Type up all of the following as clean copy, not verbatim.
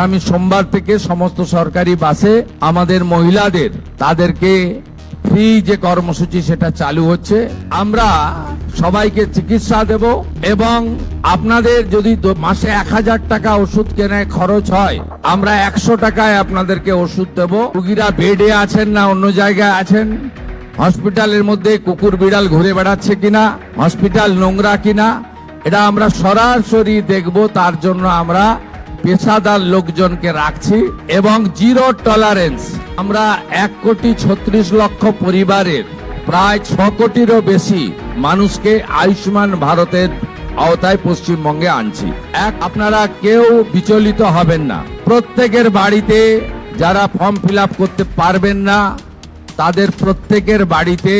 আমি সোমবার থেকে সমস্ত সরকারি বাসে আমাদের মহিলাদের তাদেরকে ফ্রি যে কর্মসূচি সেটা চালু হচ্ছে। আমরা সবাইকে চিকিৎসা দেব এবং আপনাদের যদি মাসে 1000 টাকা ওষুধ কেনায় খরচ হয়, আমরা 100 টাকায় আপনাদেরকে ওষুধ দেব। রোগীরা বেডে আছেন না অন্য জায়গায় আছেন, হসপিটালের মধ্যে কুকুর বিড়াল ঘুরে বেড়াচ্ছে কিনা, হসপিটাল নোংরা কিনা, এটা আমরা সরাসরি দেখব। তার জন্য আমরা পেশাদার লোকজনকে রাখছি এবং জিরো টলারেন্স। আমরা 1,36,00,000 পরিবারের প্রায় 6 কোটিরও বেশি মানুষকে আয়ুষ্মান ভারতের আওতায় পশ্চিমবঙ্গে আনছি। আপনারা কেউ বিচলিত হবেন না। প্রত্যেকের বাড়িতে যারা ফর্ম ফিল আপ করতে পারবেন না তাদের প্রত্যেকের বাড়িতে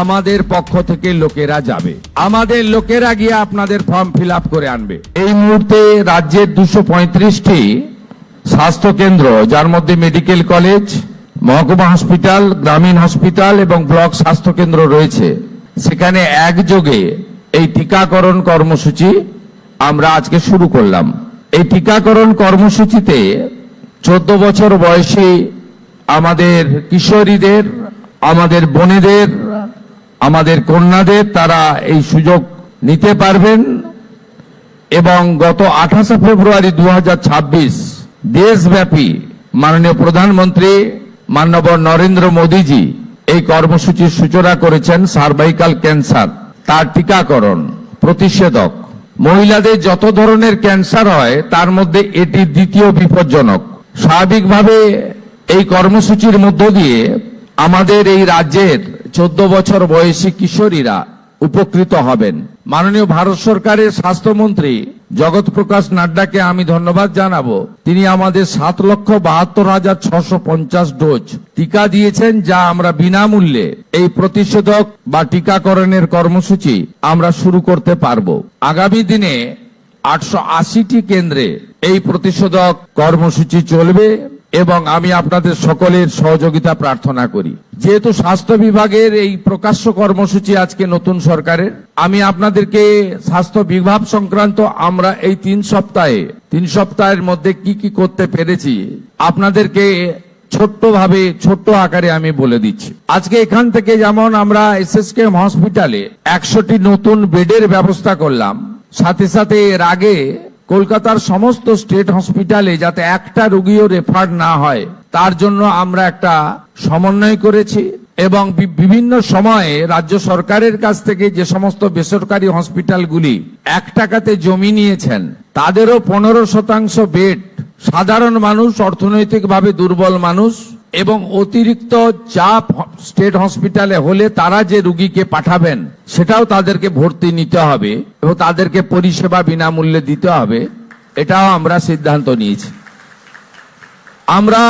আমাদের পক্ষ থেকে লোকেরা যাবে, আমাদের লোকেরা গিয়ে আপনাদের ফর্ম ফিল আপ করে আনবে। এই মুহূর্তে রাজ্যের 235টি স্বাস্থ্য কেন্দ্র, যার মধ্যে মেডিকেল কলেজ, মহকুমা হসপিটাল, গ্রামীণ হসপিটাল এবং ব্লক স্বাস্থ্য কেন্দ্র রয়েছে, সেখানে একযোগে এই টিকাকরণ কর্মসূচি আমরা আজকে শুরু করলাম। এই টিকাকরণ কর্মসূচিতে 14 বছর বয়সী আমাদের কিশোরীদের, আমাদের বোনেদের, আমাদের কন্যাদের তারা এই সুযোগ নিতে পারবেন এবং গত 28 ফেব্রুয়ারি 2026 দেশব্যাপী মাননীয় প্রধানমন্ত্রী মাননীয় নরেন্দ্র মোদীজি এই কর্মসূচির সূচনা করেছেন। সার্ভাইকাল ক্যান্সার, তার টিকাকরণ, প্রতিষেধক। মহিলাদের যত ধরনের ক্যান্সার হয় তার মধ্যে এটি দ্বিতীয় বিপজ্জনক। স্বাভাবিকভাবে এই কর্মসূচির মধ্য দিয়ে আমাদের এই রাজ্যের 14 বছর বয়সী কিশোরীরা উপকৃত হবেন। মাননীয় ভারত সরকারের স্বাস্থ্যমন্ত্রী জগৎ প্রকাশ নাড্ডাকে আমি ধন্যবাদ জানাবো। তিনি আমাদের 7,72,650 ডোজ টিকা দিয়েছেন, যা আমরা বিনামূল্যে এই প্রতিষেধক বা টিকাকরণের কর্মসূচি আমরা শুরু করতে পারবো। আগামী দিনে 880টি কেন্দ্রে এই প্রতিষেধক কর্মসূচি চলবে এবং আমি আপনাদের সকলের সহযোগিতা প্রার্থনা করি। যেহেতু স্বাস্থ্য বিভাগের এই প্রকাশ্য কর্মসূচি আজকে নতুন সরকারের, আমি আপনাদেরকে স্বাস্থ্য বিভাগ সংক্রান্ত আমরা এই 3 সপ্তাহের মধ্যে কি কি করতে পেরেছি আপনাদেরকে ছোট্ট আকারে আমি বলে দিচ্ছি। আজকে এখান থেকে যেমন আমরা SSKM হসপিটালে 100টি নতুন বেডের ব্যবস্থা করলাম, সাথে সাথে এর আগে কলকাতার সমস্ত স্টেট হসপিটালে যাতে একটা রোগীও রেফার না হয় তার জন্য আমরা একটা সমন্বয় করেছি এবং বিভিন্ন সময়ে রাজ্য সরকারের কাছ থেকে যে সমস্ত বেসরকারি হসপিটালগুলি 1 টাকাতে জমি নিয়েছেন তাদেরও 15% বেড সাধারণ মানুষ, অর্থনৈতিকভাবে দুর্বল মানুষ এবং অতিরিক্ত চাপ স্টেট হসপিটালে হলে তারা যে রোগীকে পাঠাবেন সেটাও তাদেরকে ভর্তি নিতে হবে এবং তাদেরকে পরিষেবা বিনামূল্যে দিতে হবে, এটাও আমরা সিদ্ধান্ত নিয়েছি। আমরা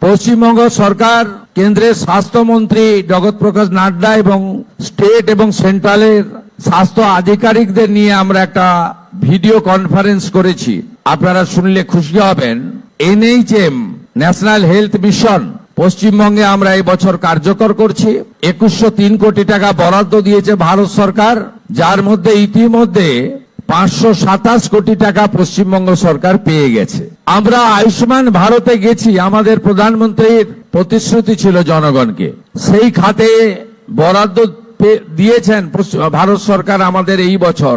পশ্চিমবঙ্গ সরকার, কেন্দ্রের স্বাস্থ্যমন্ত্রী জগৎ প্রকাশ নাড্ডা এবং স্টেট এবং সেন্ট্রালের স্বাস্থ্য আধিকারিকদের নিয়ে আমরা একটা ভিডিও কনফারেন্স করেছি। আপনারা শুনলে খুশি হবেন। NHM ন্যাশনাল হেলথ মিশন পশ্চিমবঙ্গে আমরা এই বছর কার্যকর করছি। 2103 কোটি টাকা বরাদ্দ দিয়েছে ভারত সরকার, যার মধ্যে ইতিমধ্যে 527 কোটি টাকা পশ্চিমবঙ্গ সরকার পেয়ে গেছে। আমরা আয়ুষ্মান ভারতে গেছি, আমাদের প্রধানমন্ত্রীর প্রতিশ্রুতি ছিল জনগণকে, সেই খাতে বরাদ্দ দিয়েছেন ভারত সরকার আমাদের এই বছর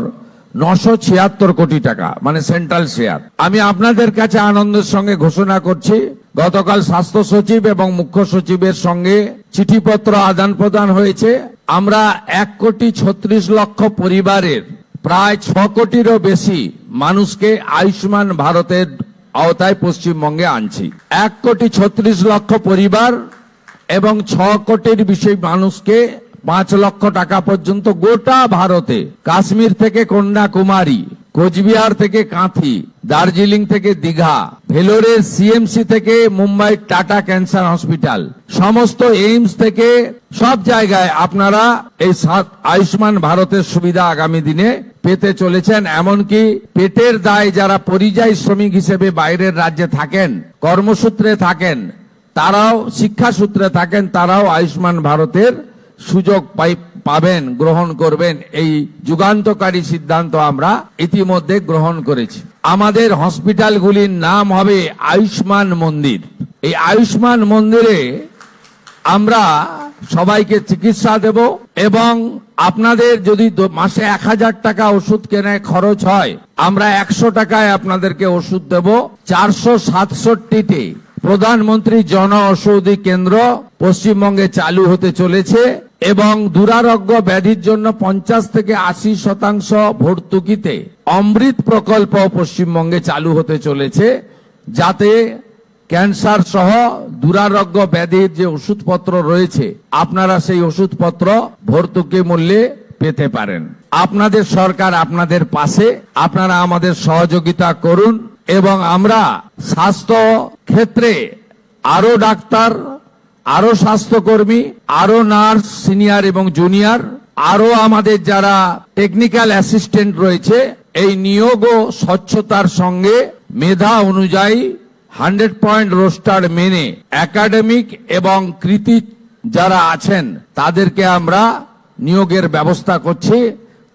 976 কোটি টাকা, মানে সেন্ট্রাল শেয়ার। আমি আপনাদের কাছে আনন্দের সঙ্গে ঘোষণা করছি, গতকাল স্বাস্থ্য সচিব এবং মুখ্য সচিবের সঙ্গে চিঠিপত্র আদান প্রদান হয়েছে। আমরা 1,36,00,000 পরিবারের প্রায় 6 কোটিরও বেশি মানুষকে আয়ুষ্মান ভারতের আওতায় পশ্চিমবঙ্গে আনছি। 1,36,00,000 পরিবার এবং 6 কোটির বেশি মানুষকে 5 লক্ষ টাকা পর্যন্ত গোটা ভারতে, কাশ্মীর থেকে কন্যাকুমারী, কোচবিহার থেকে কাঁথি, দার্জিলিং থেকে দীঘা, ভেলোরের CMC থেকে মুম্বাই টাটা ক্যান্সার হসপিটাল, সমস্ত এইমস থেকে সব জায়গায় আপনারা এই আয়ুষ্মান ভারতের সুবিধা আগামী দিনে পেতে চলেছেন। এমনকি পেটের দায় যারা পরিযায়ী শ্রমিক হিসেবে বাইরের রাজ্যে থাকেন, কর্মসূত্রে থাকেন, তারাও শিক্ষা সূত্রে থাকেন, তারাও আয়ুষ্মান ভারতের সুযোগ পাবেন, গ্রহণ করবেন, এই যুগান্তকারী সিদ্ধান্ত আমরা ইতিমধ্যে গ্রহণ করেছি। আমাদের হসপিটালগুলির নাম হবে আয়ুষ্মান মন্দির। এই আয়ুষ্মান মন্দিরে আমরা সবাইকে চিকিৎসা দেব এবং আপনাদের যদি মাসে 1000 টাকা ওষুধ কেনায় খরচ হয়, আমরা 100 টাকায় আপনাদেরকে ওষুধ দেব। 467টি প্রধানমন্ত্রী জন ঔষধি কেন্দ্র পশ্চিমবঙ্গে চালু হতে চলেছে এবং দুরারোগ্য ব্যাধির জন্য 50 থেকে 80% ভর্তুকিতে অমৃত প্রকল্প পশ্চিমবঙ্গে চালু হতে চলেছে, যাতে ক্যান্সার সহ দুরারোগ্য ব্যাধির যে ওষুধপত্র রয়েছে আপনারা সেই ওষুধপত্র ভর্তুকি মূল্যে পেতে পারেন। আপনাদের সরকার আপনাদের পাশে, আপনারা আমাদের সহযোগিতা করুন এবং আমরা স্বাস্থ্য ক্ষেত্রে আরো ডাক্তার, আরো স্বাস্থ্যকর্মী, আরো নার্স সিনিয়র এবং জুনিয়র, আরো আমাদের যারা টেকনিক্যাল অ্যাসিস্ট্যান্ট রয়েছে, এই নিয়োগও স্বচ্ছতার সঙ্গে মেধা অনুযায়ী 100 পয়েন্ট রোস্টার মেনে একাডেমিক এবং কৃতি যারা আছেন তাদেরকে আমরা নিয়োগের ব্যবস্থা করছি।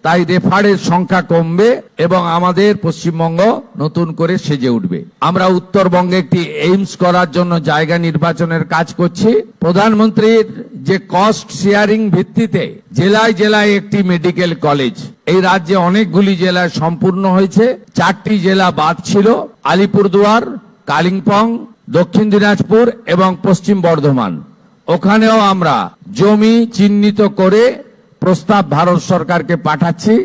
তাই রেফারের সংখ্যা কমবে এবং আমাদের পশ্চিমবঙ্গ নতুন করে সেজে উঠবে। আমরা উত্তরবঙ্গে একটি এইমস করার জন্য জায়গা নির্বাচনের কাজ করছি। প্রধানমন্ত্রীর যে কস্ট শেয়ারিং ভিত্তিতে জেলায় জেলায় একটি মেডিকেল কলেজ, এই রাজ্যে অনেকগুলি জেলায় সম্পূর্ণ হয়েছে, 4টি জেলা বাদ ছিল, আলিপুরদুয়ার, কালিম্পং, দক্ষিণ দিনাজপুর এবং পশ্চিম বর্ধমান। ওখানেও আমরা জমি চিহ্নিত করে প্রস্তাব ভারত সরকারকে পাঠাচ্ছি,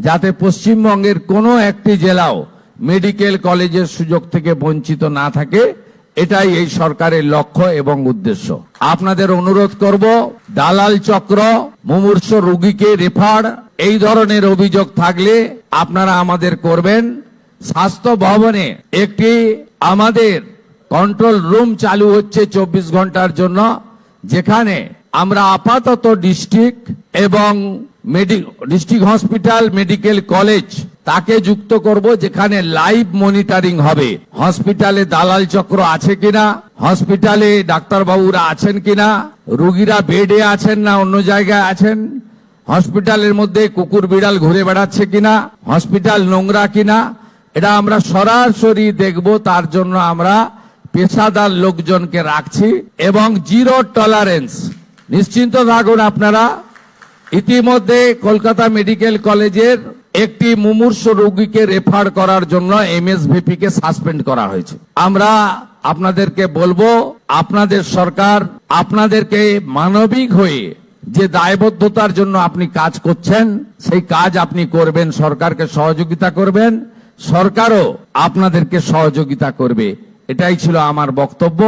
যাতে পশ্চিমবঙ্গের কোনো একটি জেলাও মেডিকেল কলেজের সুযোগ থেকে বঞ্চিত না থাকে। এটাই এই সরকারের লক্ষ্য এবং উদ্দেশ্য। আপনাদের অনুরোধ করব, দালাল চক্র, মুমূর্ষ রোগীকে রেফার, এই ধরনের অভিযোগ থাকলে আপনারা আমাদের করবেন। স্বাস্থ্য ভবনে একটি আমাদের কন্ট্রোল রুম চালু হচ্ছে 24 ঘন্টার জন্য, যেখানে আমরা আপাতত ডিস্ট্রিক্ট এবং ডিস্ট্রিক্ট হসপিটাল, মেডিকেল কলেজ তাকে যুক্ত করব, যেখানে লাইভ মনিটরিং হবে। হসপিটালে দালাল চক্র আছে কিনা, হসপিটালে ডাক্তারবাবুরা আছেন কিনা, রোগীরা বেডে আছেন না অন্য জায়গায় আছেন, হসপিটালের মধ্যে কুকুর বিড়াল ঘুরে বেড়াচ্ছে কিনা, হসপিটাল নোংরা কিনা, এটা আমরা সরাসরি দেখব। তার জন্য আমরা পেশাদার লোকজনকে রাখছি এবং জিরো টলারেন্স। নিশ্চিন্ত থাকুন আপনারা। ইতিমধ্যে কলকাতা মেডিকেল কলেজের একটি মুমূর্ষ রোগীকে রেফার করার জন্য এমএসভিপি কে সাসপেন্ড করা হয়েছে। আমরা আপনাদেরকে বলবো, আপনাদের সরকার আপনাদেরকে মানবিক হয়ে যে দায়বদ্ধতার জন্য আপনি কাজ করছেন, সেই কাজ আপনি করবেন, সরকারকে সহযোগিতা করবেন, সরকারও আপনাদেরকে সহযোগিতা করবে। এটাই ছিল আমার বক্তব্য।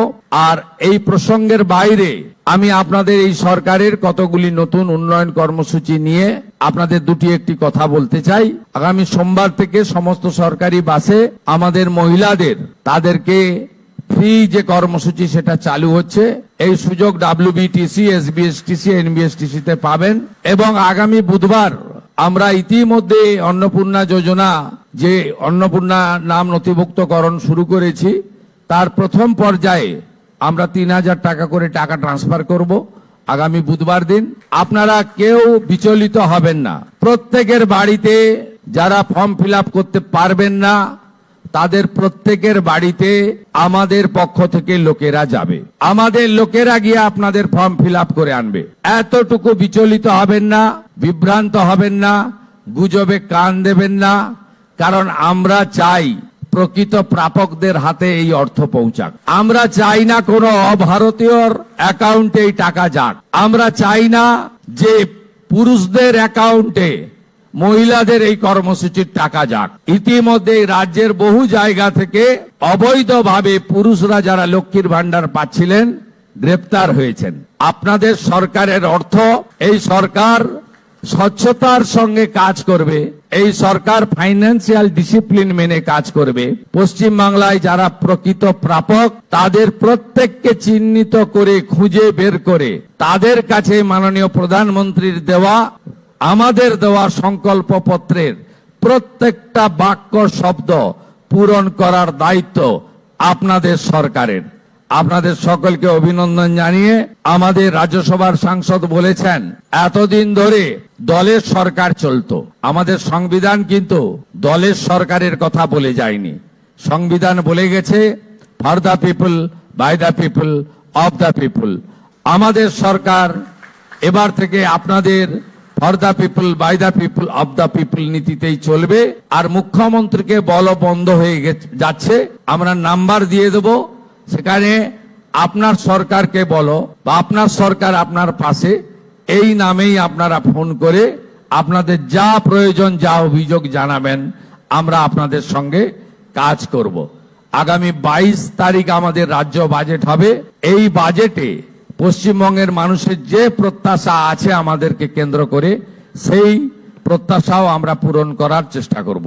আর এই প্রসঙ্গের বাইরে আমি আপনাদের এই সরকারের কতগুলি নতুন উন্নয়ন কর্মসূচি নিয়ে আপনাদের একটি কথা বলতে চাই। আগামী সোমবার থেকে সমস্ত সরকারি বাসে আমাদের মহিলাদের তাদেরকে ফ্রি যে কর্মসূচি সেটা চালু হচ্ছে। এই সুযোগ ডাব্লিউবিটিসি, এসবিএসটিসি, এনবিএসটিসি তে পাবেন এবং আগামী বুধবার আমরা ইতিমধ্যে অন্নপূর্ণা যোজনা, যে অন্নপূর্ণা নাম নথিভুক্তকরণ শুরু করেছি, তার প্রথম পর্যায়ে আমরা 3000 টাকা করে টাকা ট্রান্সফার করব আগামী বুধবার দিন। আপনারা কেউ বিচলিত হবেন না। প্রত্যেকের বাড়িতে যারা ফর্ম ফিল আপ করতে পারবেন না, তাদের প্রত্যেকের বাড়িতে আমাদের পক্ষ থেকে লোকেরা যাবে। আমাদের লোকেরা গিয়ে আপনাদের ফর্ম ফিল আপ করে আনবে। এতটুকু বিচলিত হবেন না, বিভ্রান্ত হবেন না, গুজবে কান দেবেন না। কারণ আমরা চাই প্রকৃত প্রাপকদের হাতে এই অর্থ পৌঁছাক। আমরা চাই না কোনো অভারতীয়র অ্যাকাউন্টে এই টাকা যাক। আমরা চাই না যে পুরুষদের অ্যাকাউন্টে মহিলাদের এই কর্মসূচির টাকা যাক। ইতিমধ্যে রাজ্যের বহু জায়গা থেকে অবৈধভাবে পুরুষরা যারা লক্ষ্মীর ভান্ডার পাচ্ছিলেন গ্রেপ্তার হয়েছেন। আপনাদের সরকারের অর্থ, এই সরকার স্বচ্ছতার সঙ্গে কাজ করবে, এই সরকার ফাইন্যান্সিয়াল ডিসিপ্লিন মেনে কাজ করবে। পশ্চিম বাংলায় যারা প্রকৃত প্রাপক তাদের প্রত্যেককে চিহ্নিত করে খুঁজে বের করে তাদের কাছে মাননীয় প্রধানমন্ত্রীর দেওয়া, আমাদের দেওয়া সংকল্প পত্রের প্রত্যেকটা বাক্য শব্দ পূরণ করার দায়িত্ব আপনাদের সরকারের। আপনাদের সকলকে অভিনন্দন জানিয়ে আমাদের রাজ্যসভার সাংসদ বলেছেন এতদিন ধরে দলের সরকার চলতো। আমাদের সংবিধান কিন্তু দলের সরকারের কথা বলে যায়নি। সংবিধান বলে গেছে for the people, by the people, of the people. আমাদের সরকার এবার থেকে আপনাদের for the people, by the people, of the people নীতিতেই চলবে। আর মুখ্যমন্ত্রীকে বল বন্ধ হয়ে যাচ্ছে, আমরা নাম্বার দিয়ে দেব, সেখানে আপনার সরকারকে বলো বা আপনার সরকার আপনার পাশে, এই নামেই আপনারা ফোন করে আপনাদের যা প্রয়োজন, যা অভিযোগ জানাবেন, আমরা আপনাদের সঙ্গে কাজ করব। আগামী 22 তারিখ আমাদের রাজ্য বাজেট হবে। এই বাজেটে পশ্চিমবঙ্গের মানুষের যে প্রত্যাশা আছে আমাদেরকে কেন্দ্র করে, সেই প্রত্যাশাও আমরা পূরণ করার চেষ্টা করব।